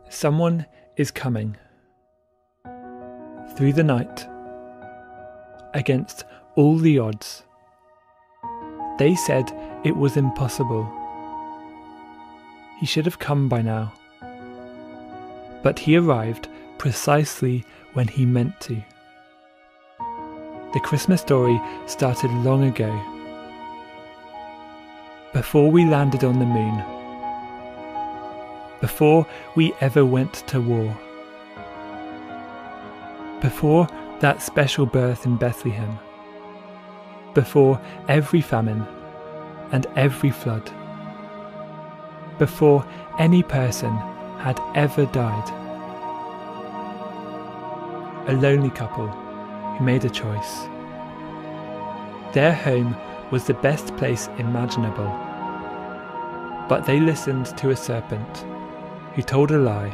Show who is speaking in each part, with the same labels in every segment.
Speaker 1: Someone is coming. Through the night, against all the odds. They said it was impossible. He should have come by now. But he arrived precisely when he meant to. The Christmas story started long ago, before we landed on the moon, before we ever went to war, before that special birth in Bethlehem, before every famine and every flood, before any person had ever died. A lonely couple who made a choice. Their home was the best place imaginable, but they listened to a serpent who told a lie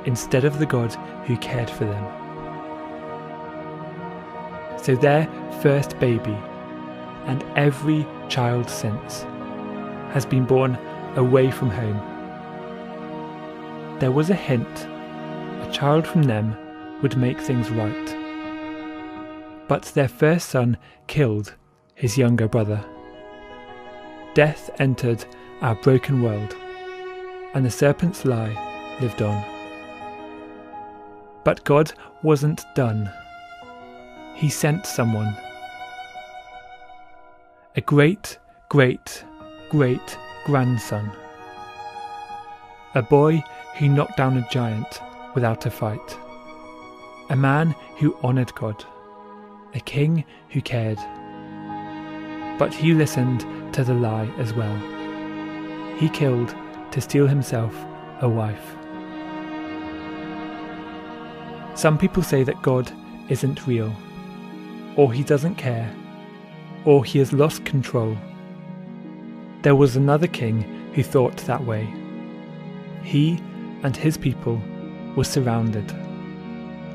Speaker 1: instead of the God who cared for them. So their first baby, and every child since, has been born away from home. There was a hint a child from them would make things right. But their first son killed his younger brother. Death entered our broken world, and the serpent's lie lived on. But God wasn't done. He sent someone. A great, great, great grandson. A boy who knocked down a giant without a fight. A man who honoured God. A king who cared. But he listened to the lie as well. He killed to steal himself a wife. Some people say that God isn't real, or he doesn't care, or he has lost control. There was another king who thought that way. He and his people were surrounded.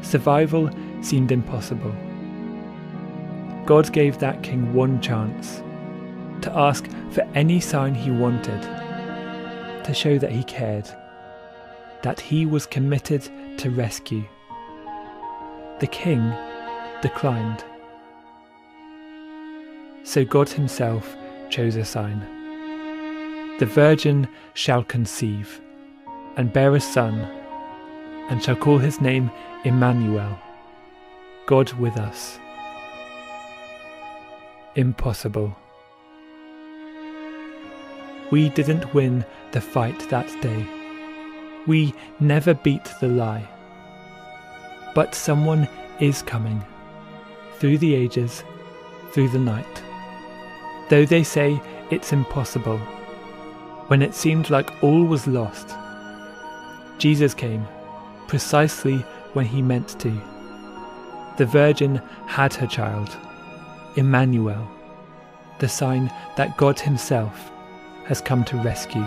Speaker 1: Survival seemed impossible. God gave that king one chance, to ask for any sign he wanted, to show that he cared, that he was committed to rescue. The king declined. So God himself chose a sign. The virgin shall conceive, and bear a son, and shall call his name Emmanuel, God with us. Impossible. We didn't win the fight that day. We never beat the lie. But someone is coming, through the ages, through the night. Though they say it's impossible, when it seemed like all was lost, Jesus came, precisely when he meant to. The Virgin had her child, Emmanuel, the sign that God himself has come to rescue.